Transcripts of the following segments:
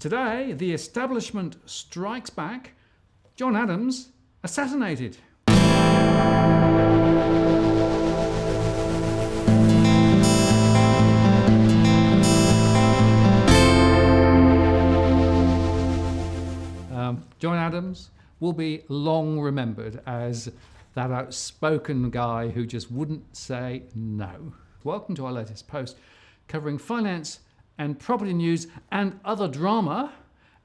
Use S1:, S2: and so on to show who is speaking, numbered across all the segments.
S1: Today, the establishment strikes back. John Adams assassinated. John Adams will be long remembered as that outspoken guy who just wouldn't say no. Welcome to our latest post covering finance and property news and other drama.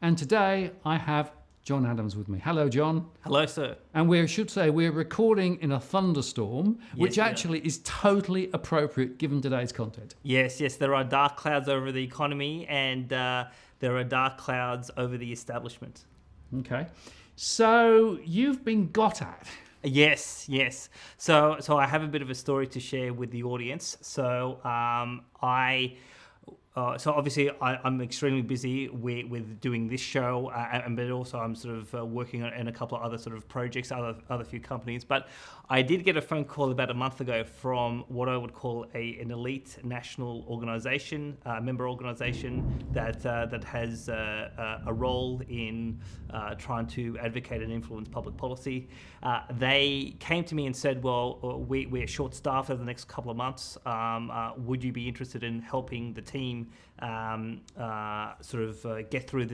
S1: And today I have John Adams with me. Hello, John.
S2: Hello, sir.
S1: And we should say we're recording in a thunderstorm, which actually is totally appropriate given today's content.
S2: Yes, there are dark clouds over the economy and there are dark clouds over the establishment.
S1: Okay. So you've been got at.
S2: Yes. So I have a bit of a story to share with the audience. So So obviously I'm extremely busy with doing this show, but also I'm sort of working on a couple of other sort of projects, other few companies. But I did get a phone call about a month ago from what I would call an elite national organisation, member organisation that has a role in trying to advocate and influence public policy. They came to me and said, "Well, we're short-staffed over the next couple of months. Would you be interested in helping the team get through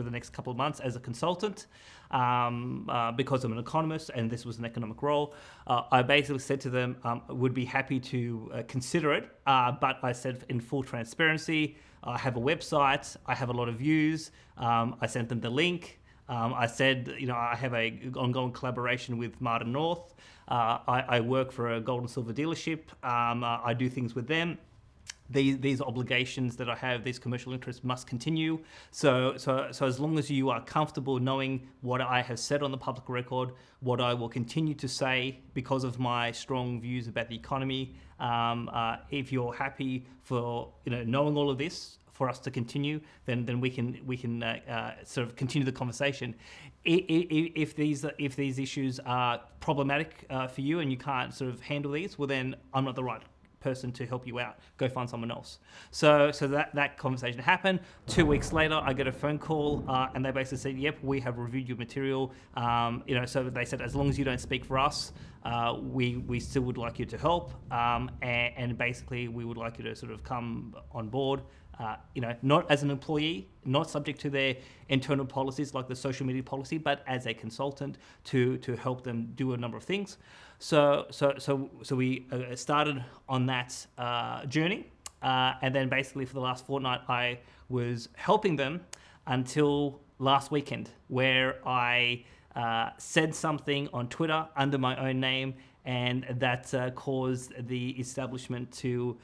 S2: the next couple of months as a consultant?" Because I'm an economist and this was an economic role, I basically said to them, would be happy to consider it, but I said in full transparency, I have a website, I have a lot of views. I sent them the link. I said, I have an ongoing collaboration with Martin North. I work for a gold and silver dealership. I do things with them. These obligations that I have, these commercial interests must continue. So as long as you are comfortable knowing what I have said on the public record, what I will continue to say because of my strong views about the economy, if you're happy for knowing all of this for us to continue, then we can sort of continue the conversation. If these issues are problematic for you and you can't sort of handle these, well then I'm not the right person to help you out. Go find someone else. So that conversation happened. 2 weeks later, I get a phone call, and they basically said, "Yep, we have reviewed your material." So they said, as long as you don't speak for us, we still would like you to help, and basically we would like you to sort of come on board. Not as an employee, not subject to their internal policies like the social media policy, but as a consultant to help them do a number of things. So we started on that journey, and then basically for the last fortnight I was helping them until last weekend, where I said something on Twitter under my own name, and that caused the establishment to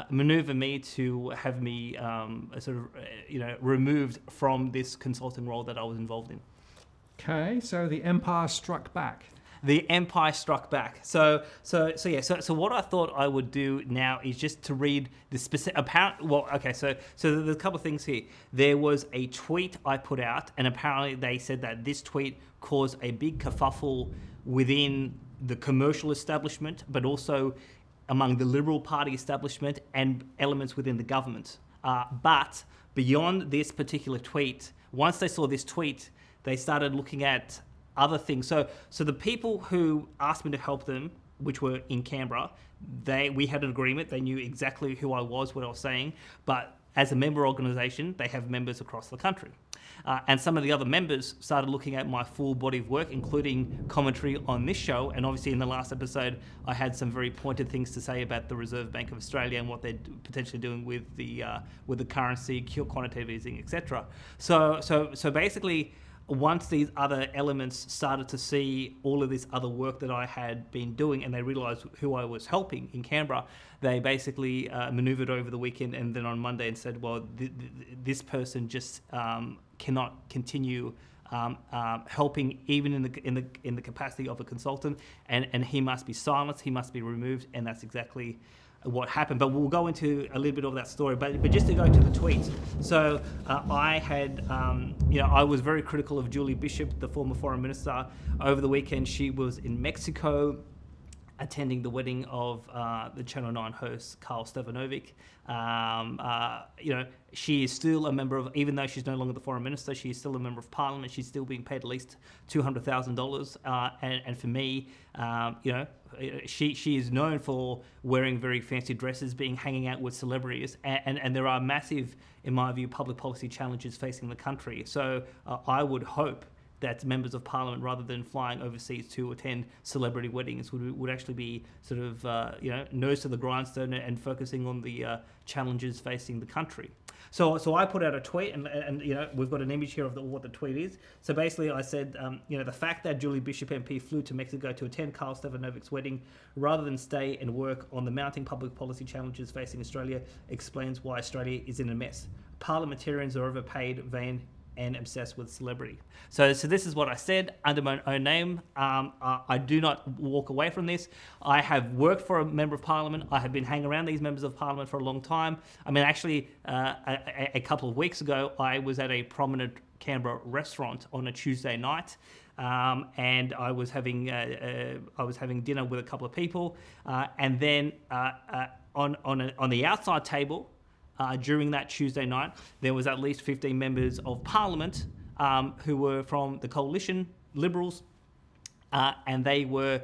S2: maneuver me to have me removed from this consulting role that I was involved in.
S1: Okay, so the empire struck back.
S2: The empire struck back. So what I thought I would do now is just to read the specific. So there's a couple of things here. There was a tweet I put out, and apparently they said that this tweet caused a big kerfuffle within the commercial establishment, but also among the Liberal Party establishment and elements within the government. But beyond this particular tweet, once they saw this tweet, they started looking at other things. So the people who asked me to help them, which were in Canberra, we had an agreement. They knew exactly who I was, what I was saying. But as a member organisation, they have members across the country. And some of the other members started looking at my full body of work, including commentary on this show. And obviously in the last episode, I had some very pointed things to say about the Reserve Bank of Australia and what they're potentially doing with the currency, quantitative easing, etc. So basically, once these other elements started to see all of this other work that I had been doing, and they realised who I was helping in Canberra, they basically manoeuvred over the weekend and then on Monday and said, well, this person just cannot continue helping even in the capacity of a consultant, and he must be silenced, he must be removed, and that's exactly what happened. But we'll go into a little bit of that story. But just to go to the tweets. So I had, I was very critical of Julie Bishop, the former foreign minister. Over the weekend, she was in Mexico attending the wedding of the Channel 9 host Karl Stevanovic. She is still a member of, even though she's no longer the foreign minister, she is still a member of parliament. She's still being paid at least $200,000. And for me, she is known for wearing very fancy dresses, hanging out with celebrities, and there are massive, in my view, public policy challenges facing the country. So I would hope that members of parliament, rather than flying overseas to attend celebrity weddings, would actually be sort of nose to the grindstone and focusing on the challenges facing the country. So I put out a tweet, and we've got an image here of what the tweet is. So basically, I said, the fact that Julie Bishop MP flew to Mexico to attend Karl Stevanovic's wedding rather than stay and work on the mounting public policy challenges facing Australia explains why Australia is in a mess. Parliamentarians are overpaid, vain, and obsessed with celebrity. So this is what I said under my own name. I do not walk away from this. I have worked for a member of parliament. I have been hanging around these members of parliament for a long time. I mean, actually, a couple of weeks ago, I was at a prominent Canberra restaurant on a Tuesday night, and I was having dinner with a couple of people, and then on the outside table. During that Tuesday night, there was at least 15 members of parliament who were from the coalition Liberals, and they were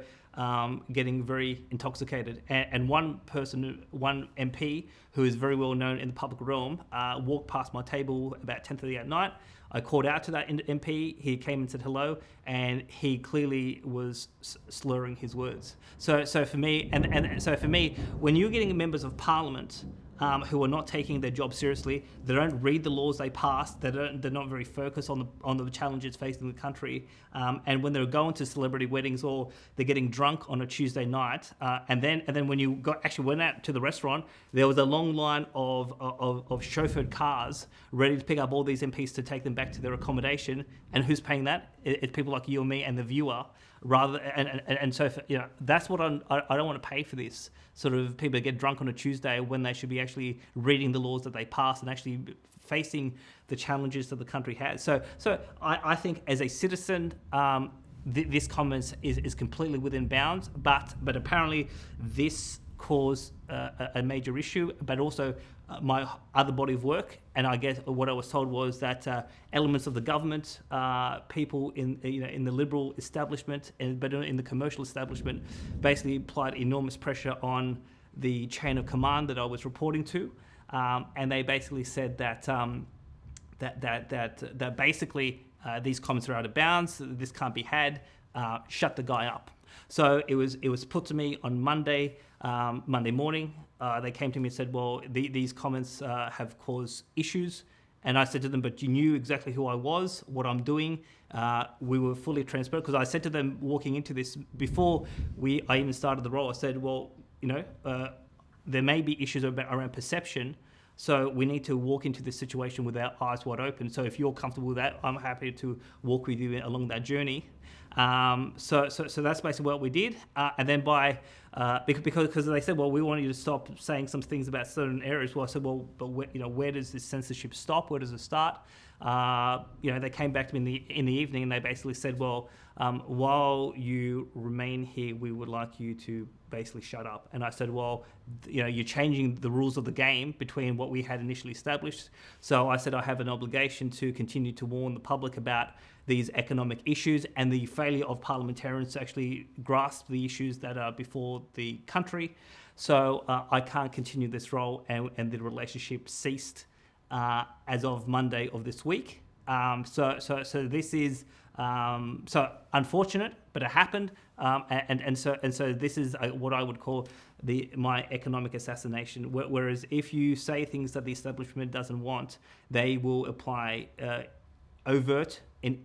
S2: getting very intoxicated. And one MP who is very well known in the public realm walked past my table about 10:30 at night. I called out to that MP. He came and said hello, and he clearly was slurring his words. So for me, when you're getting members of parliament who are not taking their job seriously, they don't read the laws they pass, they're not very focused on the challenges facing the country, and when they're going to celebrity weddings or they're getting drunk on a Tuesday night, and then when you actually went out to the restaurant, there was a long line of chauffeured cars ready to pick up all these MPs to take them back to their accommodation, and who's paying that? It's people like you and me and the viewer. That's what I don't want to pay for this sort of people that get drunk on a Tuesday when they should be actually reading the laws that they pass and actually facing the challenges that the country has. So I think as a citizen, this comment is completely within bounds, but apparently this caused a major issue, but also my other body of work. And I guess what I was told was that elements of the government, people in the Liberal establishment, but in the commercial establishment, basically applied enormous pressure on the chain of command that I was reporting to, and they basically said that that basically these comments are out of bounds. This can't be had. Shut the guy up. So it was put to me on Monday morning. They came to me and said, well, these comments have caused issues. And I said to them, but you knew exactly who I was, what I'm doing. We were fully transparent, because I said to them walking into this, before I even started the role, I said, well, there may be issues around perception. So we need to walk into this situation with our eyes wide open. So if you're comfortable with that, I'm happy to walk with you along that journey. So that's basically what we did. And then because they said, well, we want you to stop saying some things about certain areas. Well, I said, well, but where does this censorship stop? Where does it start? They came back to me in the evening, and they basically said, well, while you remain here, we would like you to basically shut up. And I said, well, you're changing the rules of the game between what we had initially established. So I said, I have an obligation to continue to warn the public about these economic issues and the failure of parliamentarians to actually grasp the issues that are before the country. So I can't continue this role, and the relationship ceased as of Monday of this week. So this is so unfortunate, but it happened, and so this is what I would call my economic assassination. Whereas if you say things that the establishment doesn't want, they will apply overt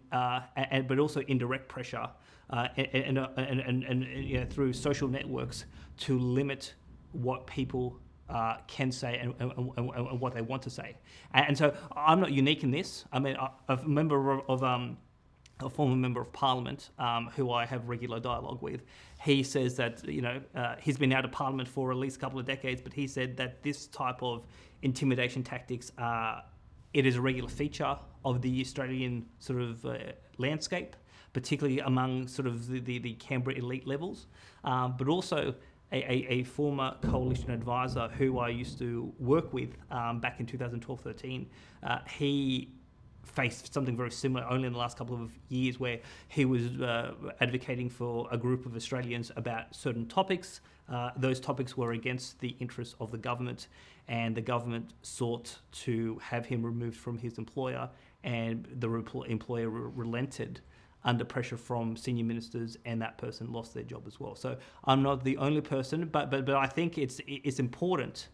S2: but also indirect pressure and through social networks to limit what people can say and what they want to say. And so I'm not unique in this. I mean, a former member of parliament who I have regular dialogue with, he says that he's been out of parliament for at least a couple of decades, but he said that this type of intimidation tactics it is a regular feature of the Australian sort of landscape. particularly among sort of the Canberra elite levels, but also a former coalition advisor who I used to work with back in 2012-13. He faced something very similar only in the last couple of years, where he was advocating for a group of Australians about certain topics. Those topics were against the interests of the government, and the government sought to have him removed from his employer, and the employer relented under pressure from senior ministers, and that person lost their job as well. So I'm not the only person, but I think it's important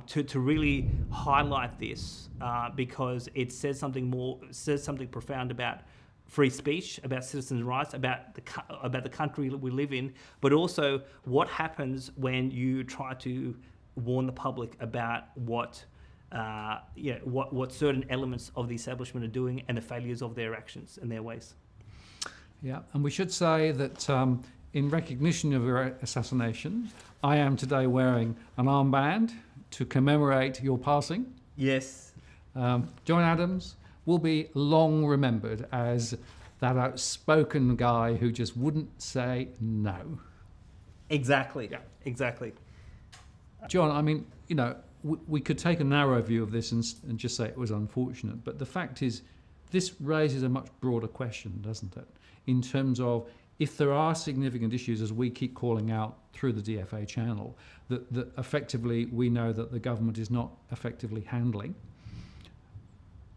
S2: to really highlight this because it says something profound about free speech, about citizens' rights, about the country that we live in, but also what happens when you try to warn the public about what certain elements of the establishment are doing and the failures of their actions and their ways.
S1: Yeah, and we should say that in recognition of your assassination, I am today wearing an armband to commemorate your passing.
S2: Yes.
S1: John Adams will be long remembered as that outspoken guy who just wouldn't say no.
S2: Exactly. Yeah. Exactly.
S1: John, I mean, we could take a narrow view of this and just say it was unfortunate, but the fact is, this raises a much broader question, doesn't it? In terms of if there are significant issues, as we keep calling out through the DFA channel, that effectively we know that the government is not effectively handling,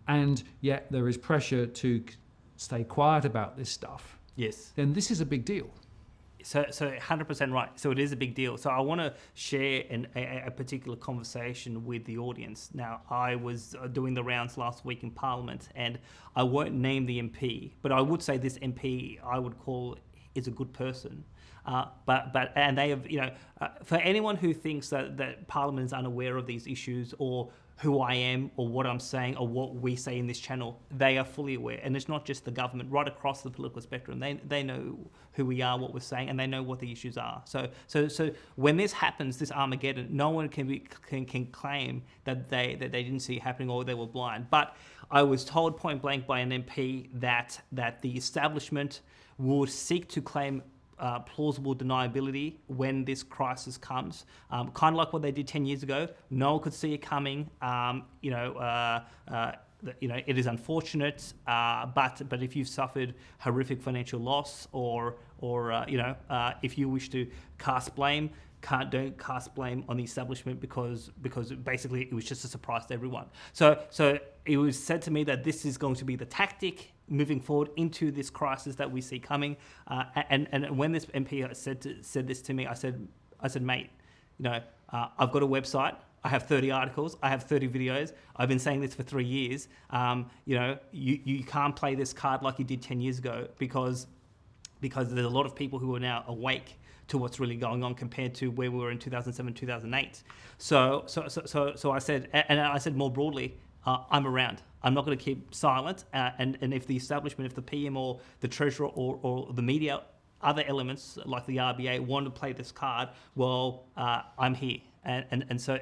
S1: and yet there is pressure to stay quiet about this stuff.
S2: Yes.
S1: Then this is a big deal.
S2: So 100% right. So it is a big deal. So I want to share a particular conversation with the audience. Now, I was doing the rounds last week in Parliament, and I won't name the MP, but I would say this MP I would call is a good person. But they have, for anyone who thinks that Parliament is unaware of these issues, or who I am, or what I'm saying, or what we say in this channel, they are fully aware. And it's not just the government, right across the political spectrum. They know who we are, what we're saying, and they know what the issues are. So when this happens, this Armageddon, no one can claim that they didn't see it happening or they were blind. But I was told point blank by an MP that the establishment would seek to claim plausible deniability when this crisis comes, kind of like what they did 10 years ago. No one could see it coming. It is unfortunate, but if you've suffered horrific financial loss, or if you wish to cast blame, don't cast blame on the establishment because basically it was just a surprise to everyone. So it was said to me that this is going to be the tactic moving forward into this crisis that we see coming. And when this MP said this to me, I said, mate, I've got a website. I have 30 articles. I have 30 videos. I've been saying this for 3 years. You can't play this card like you did 10 years ago because there's a lot of people who are now awake to what's really going on compared to where we were in 2007, 2008. So I said, and I said more broadly, I'm around. I'm not going to keep silent. And if the establishment, if the PM or the Treasurer or the media, other elements like the RBA want to play this card, well, I'm here. And so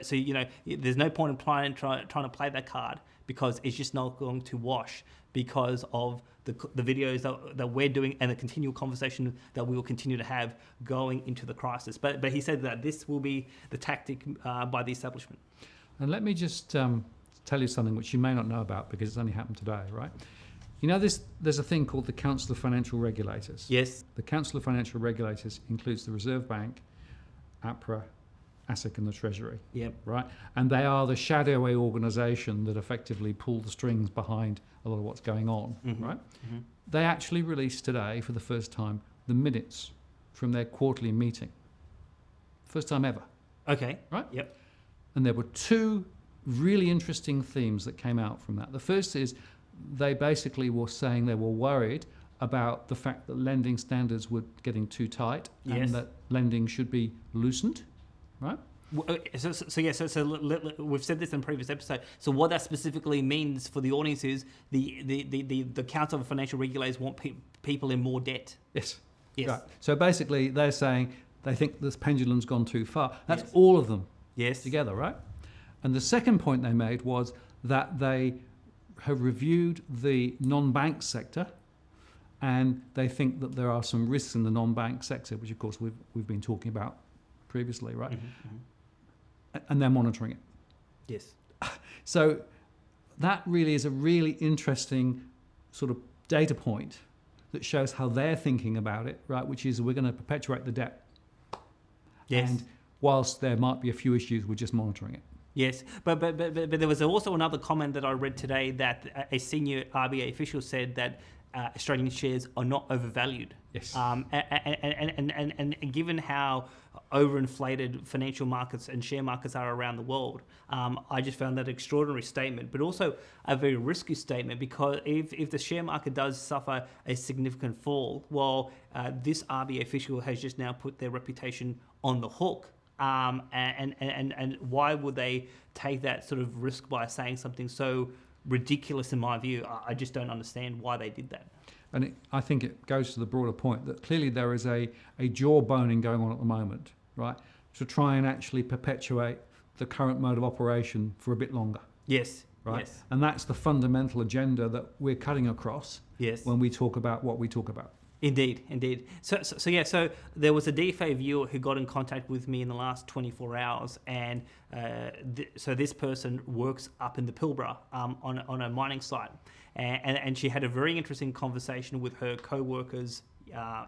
S2: there's no point in trying to play that card, because it's just not going to wash because of the videos that we're doing and the continual conversation that we will continue to have going into the crisis. But he said that this will be the tactic by the establishment.
S1: And let me just tell you something which you may not know about because it's only happened today, right? There's a thing called the Council of Financial Regulators.
S2: Yes.
S1: The Council of Financial Regulators includes the Reserve Bank, APRA, ASIC and the Treasury.
S2: Yep.
S1: Right? And they are the shadowy organisation that effectively pull the strings behind a lot of what's going on,
S2: mm-hmm.
S1: right?
S2: Mm-hmm.
S1: They actually released today for the first time the minutes from their quarterly meeting. First time ever.
S2: Okay.
S1: Right?
S2: Yep.
S1: And there were two really interesting themes that came out from that. The first is they basically were saying they were worried about the fact that lending standards were getting too tight,
S2: yes.
S1: and that lending should be loosened, right?
S2: So we've said this in a previous episode. So what that specifically means for the audience is the Council of Financial Regulators want people in more debt.
S1: Yes.
S2: Yes.
S1: Right. So basically they're saying they think this pendulum's gone too far. That's
S2: yes.
S1: all of them
S2: yes.
S1: together, right? And the second point they made was that they have reviewed the non-bank sector and they think that there are some risks in the non-bank sector, which of course we've been talking about previously, right? And they're monitoring it.
S2: Yes.
S1: So that really is a really interesting sort of data point that shows how they're thinking about it, right? Which is we're going to perpetuate the debt.
S2: Yes.
S1: And whilst there might be a few issues, we're just monitoring it.
S2: Yes, but there was also another comment that I read today that a senior RBA official said that Australian shares are not overvalued.
S1: Yes.
S2: And given how overinflated financial markets and share markets are around the world, I just found that an extraordinary statement, but also a very risky statement, because if the share market does suffer a significant fall, well, this RBA official has just now put their reputation on the hook. And why would they take that sort of risk by saying something so ridiculous? In my view, I just don't understand why they did that.
S1: And I think it goes to the broader point that clearly there is a jawboning going on at the moment, right, to try and actually perpetuate the current mode of operation for a bit longer.
S2: Yes.
S1: Right.
S2: Yes.
S1: And that's the fundamental agenda that we're cutting across.
S2: Yes.
S1: When we talk about what we talk about.
S2: Indeed. So there was a DFA viewer who got in contact with me in the last 24 hours, and so this person works up in the Pilbara on a mining site, and she had a very interesting conversation with her co-workers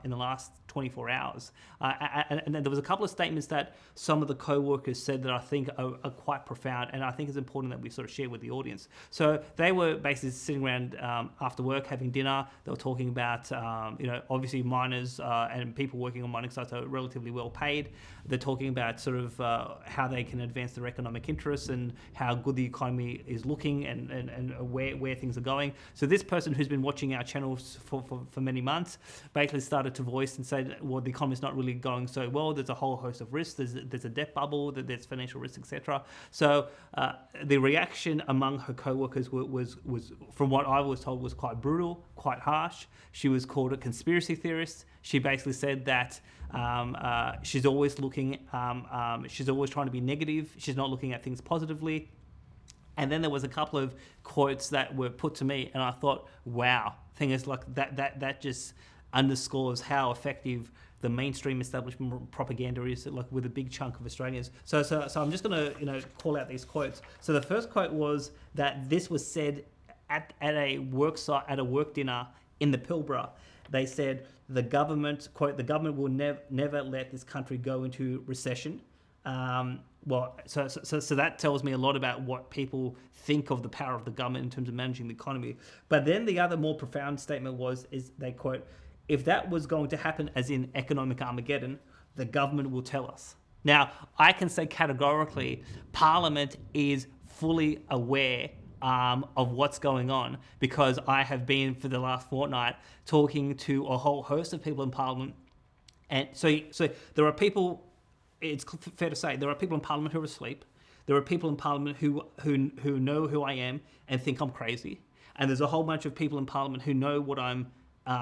S2: in the last 24 hours. And there was a couple of statements that some of the co-workers said that I think are quite profound, and I think it's important that we sort of share with the audience. So they were basically sitting around after work having dinner. They were talking about, obviously miners and people working on mining sites are relatively well paid. They're talking about sort of how they can advance their economic interests and how good the economy is looking and where things are going. So this person who's been watching our channels for many months basically started to voice and say, well, the economy's not really going so well. There's a whole host of risks. There's a debt bubble. There's financial risks, etc. So the reaction among her co-workers was, from what I was told, was quite brutal, quite harsh. She was called a conspiracy theorist. She basically said that she's always looking, she's always trying to be negative. She's not looking at things positively. And then there was a couple of quotes that were put to me, and I thought, wow, thing is like that just underscores how effective the mainstream establishment propaganda is, like with a big chunk of Australians. So I'm just going to call out these quotes. So the first quote was that this was said at a work site, at a work dinner in the Pilbara. They said the government, quote, the government will never let this country go into recession. So that tells me a lot about what people think of the power of the government in terms of managing the economy. But then the other more profound statement is they quote, if that was going to happen, as in economic Armageddon, the government will tell us. Now, I can say categorically, Parliament is fully aware of what's going on, because I have been for the last fortnight talking to a whole host of people in Parliament. And so there are people, it's fair to say, there are people in Parliament who are asleep. There are people in Parliament who know who I am and think I'm crazy. And there's a whole bunch of people in Parliament who know what I'm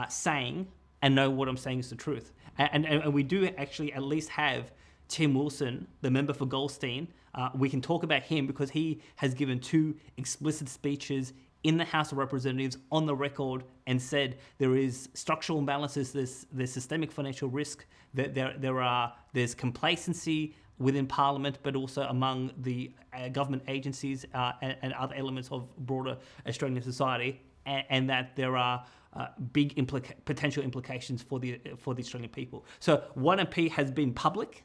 S2: saying and know what I'm saying is the truth. And we do actually at least have Tim Wilson, the member for Goldstein. We can talk about him because he has given 2 explicit speeches in the House of Representatives on the record and said there is structural imbalances, there's systemic financial risk, that there's complacency within Parliament, but also among the government agencies and other elements of broader Australian society, and that there are big potential implications for the Australian people. So one MP has been public.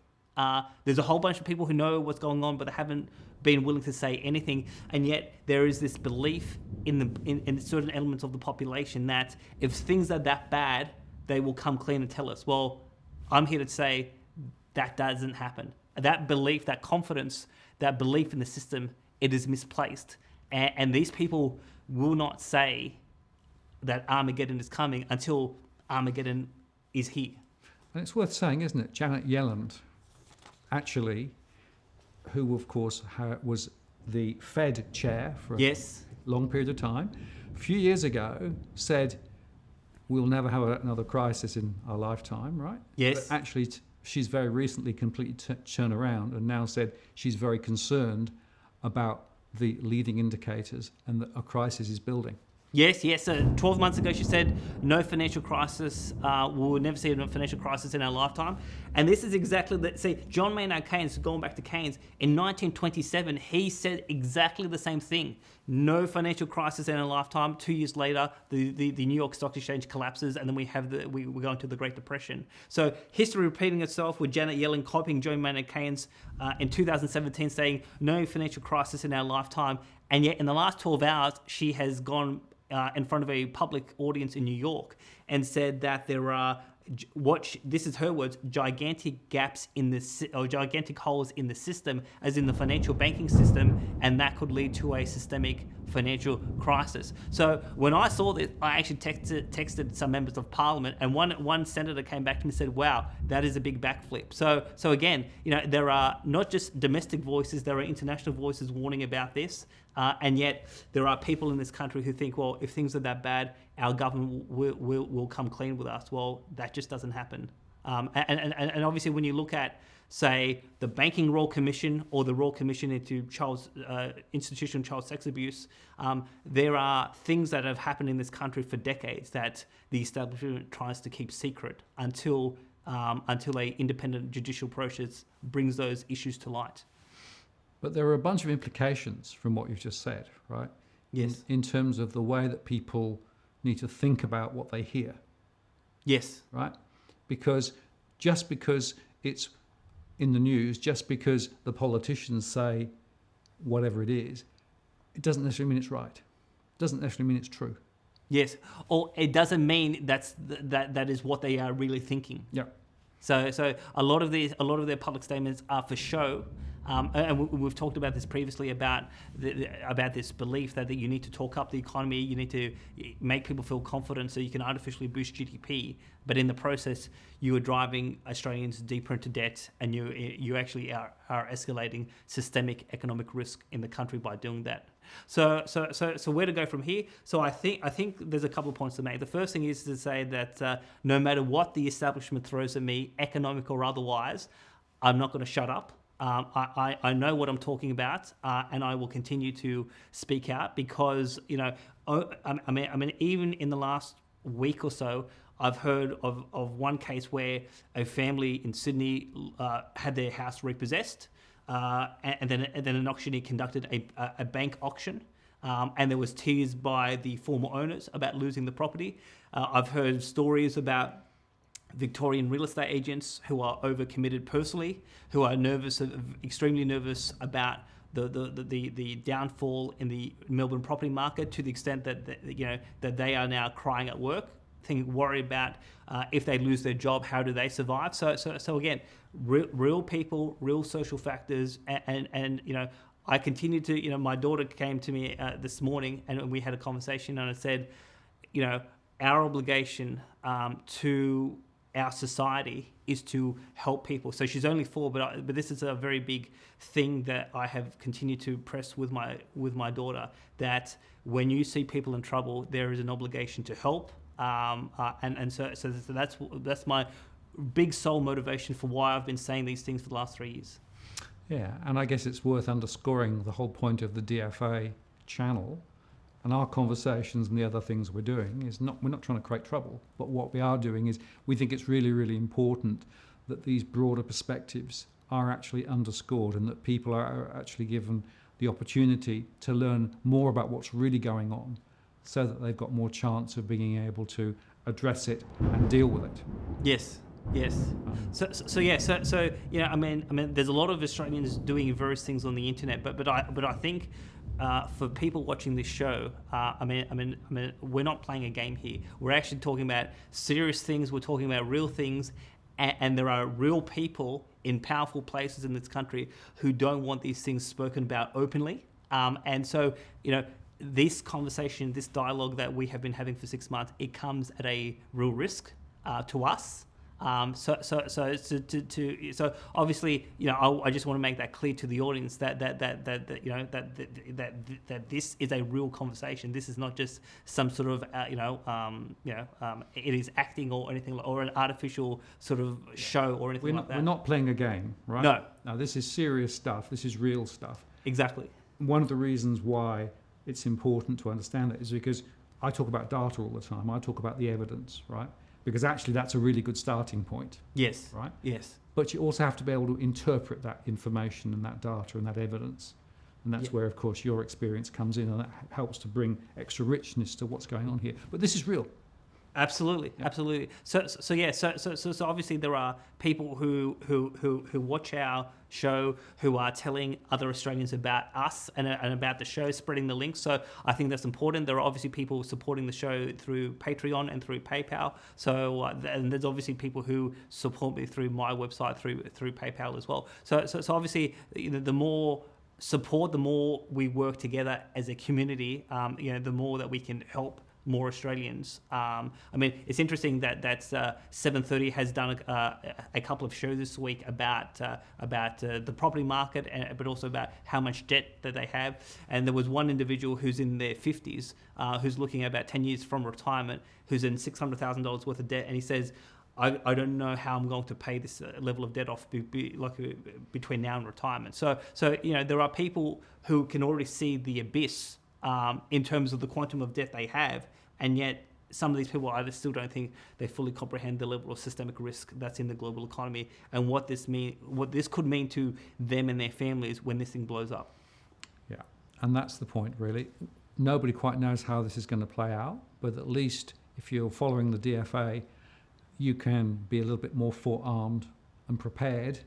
S2: There's a whole bunch of people who know what's going on, but they haven't been willing to say anything. And yet there is this belief in certain elements of the population that if things are that bad, they will come clean and tell us. Well, I'm here to say that doesn't happen. That belief, that confidence, that belief in the system, it is misplaced. And these people will not say that Armageddon is coming until Armageddon is here.
S1: And it's worth saying, isn't it, Janet Yellen, actually, who of course was the Fed chair for a long period of time, a few years ago said, we'll never have another crisis in our lifetime, right?
S2: Yes.
S1: But actually, she's very recently completely turned around and now said she's very concerned about the leading indicators and that a crisis is building.
S2: Yes. So 12 months ago, she said, no financial crisis. We'll never see a financial crisis in our lifetime. And this is exactly the... See, John Maynard Keynes, going back to Keynes, in 1927, he said exactly the same thing. No financial crisis in our lifetime. 2 years later, the New York Stock Exchange collapses, and then we go into the Great Depression. So history repeating itself, with Janet Yellen copying John Maynard Keynes in 2017, saying no financial crisis in our lifetime. And yet in the last 12 hours, she has gone in front of a public audience in New York and said that there are, this is her words, gigantic gaps in or gigantic holes in the system, as in the financial banking system, and that could lead to a systemic financial crisis. So when I saw this, I actually texted some members of parliament, and one senator came back to me and said, wow, that is a big backflip. So again, there are not just domestic voices, there are international voices warning about this. And yet there are people in this country who think, well, if things are that bad, our government will come clean with us. Well, that just doesn't happen. And obviously when you look at, say, the Banking Royal Commission or the Royal Commission into institutional child sex abuse, there are things that have happened in this country for decades that the establishment tries to keep secret until a independent judicial process brings those issues to light.
S1: But there are a bunch of implications from what you've just said, right?
S2: Yes.
S1: In terms of the way that people need to think about what they hear.
S2: Yes.
S1: Right? Because just because it's in the news, just because the politicians say whatever it is, it doesn't necessarily mean it's right. It doesn't necessarily mean it's true.
S2: Yes. Or it doesn't mean that is what they are really thinking.
S1: Yeah.
S2: So a lot of their public statements are for show. And we've talked about this previously about this belief that you need to talk up the economy, you need to make people feel confident so you can artificially boost GDP. But in the process, you are driving Australians deeper into debt, and you actually are escalating systemic economic risk in the country by doing that. So where to go from here? So I think there's a couple of points to make. The first thing is to say that no matter what the establishment throws at me, economic or otherwise, I'm not going to shut up. I know what I'm talking about, and I will continue to speak out because, I mean, even in the last week or so, I've heard of one case where a family in Sydney had their house repossessed, and then an auctioneer conducted a bank auction, and there was tears by the former owners about losing the property. I've heard stories about Victorian real estate agents who are overcommitted personally, who are extremely nervous about the downfall in the Melbourne property market, to the extent that they are now crying at work, worried about if they lose their job, how do they survive? So again, real people, real social factors, and I continue to, my daughter came to me this morning and we had a conversation, and I said, our obligation to our society is to help people. So she's only 4, but this is a very big thing that I have continued to press with my daughter, that when you see people in trouble, there is an obligation to help. So that's my big sole motivation for why I've been saying these things for the last 3 years.
S1: Yeah, and I guess it's worth underscoring the whole point of the DFA channel and our conversations and the other things we're doing is we're not trying to create trouble, but what we are doing is we think it's really, really important that these broader perspectives are actually underscored and that people are actually given the opportunity to learn more about what's really going on, so that they've got more chance of being able to address it and deal with it.
S2: Yes. So I mean, there's a lot of Australians doing various things on the internet, but I think for people watching this show, I mean, we're not playing a game here. We're actually talking about serious things. We're talking about real things, and there are real people in powerful places in this country who don't want these things spoken about openly. And so, this conversation, this dialogue that we have been having for 6 months, it comes at a real risk to us. So obviously, I just want to make that clear to the audience that this is a real conversation. This is not just some sort of it is acting or anything, or an artificial sort of show or anything like that.
S1: We're not playing a game, right?
S2: No.
S1: Now this is serious stuff. This is real stuff.
S2: Exactly.
S1: One of the reasons why it's important to understand that is because I talk about data all the time. I talk about the evidence, right? Because actually that's a really good starting point.
S2: Yes.
S1: Right?
S2: Yes.
S1: But you also have to be able to interpret that information and that data and that evidence. And that's where, of course, your experience comes in, and that helps to bring extra richness to what's going on here. But this is real.
S2: Absolutely, absolutely. So obviously there are people who watch our show who are telling other Australians about us and about the show, spreading the link. So I think that's important. There are obviously people supporting the show through Patreon and through PayPal. So and there's obviously people who support me through my website through PayPal as well. So obviously, you know, the more support, the more we work together as a community, you know, the more that we can help more Australians. I mean, it's interesting that 730 has done a couple of shows this week about the property market, but also about how much debt that they have. And there was one individual who's in their 50s, who's looking at about 10 years from retirement, who's in $600,000 worth of debt, and he says, I don't know how I'm going to pay this level of debt off between now and retirement. So you know, there are people who can already see the abyss in terms of the quantum of debt they have, and yet some of these people, I still don't think they fully comprehend the level of systemic risk that's in the global economy and what this could mean to them and their families when this thing blows up.
S1: Yeah, and that's the point, really. Nobody quite knows how this is going to play out, but at least if you're following the DFA, you can be a little bit more forearmed and prepared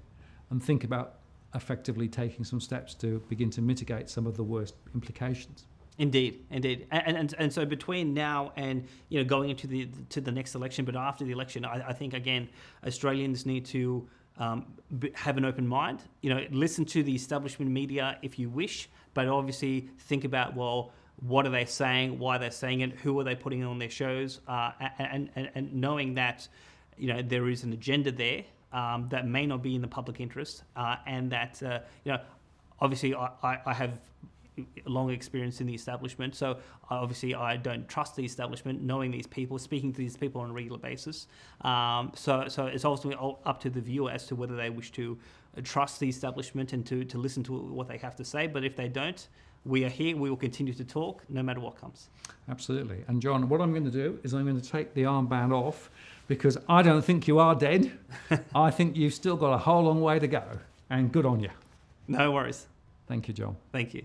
S1: and think about effectively taking some steps to begin to mitigate some of the worst implications.
S2: Indeed, and so between now and, you know, going into the next election, but after the election, I think again Australians need to have an open mind. You know, listen to the establishment media if you wish, but obviously think about, well, what are they saying? Why they're saying it? Who are they putting on their shows? And knowing that, you know, there is an agenda there that may not be in the public interest, and that you know, obviously I have long experience in the establishment, so obviously I don't trust the establishment, knowing these people, speaking to these people on a regular basis. So it's ultimately up to the viewer as to whether they wish to trust the establishment and to listen to what they have to say. But if they don't, we are here, we will continue to talk no matter what comes.
S1: Absolutely. And John, what I'm going to do is I'm going to take the armband off, because I don't think you are dead. I think you've still got a whole long way to go, and good on you.
S2: No worries.
S1: Thank you, John.
S2: Thank you.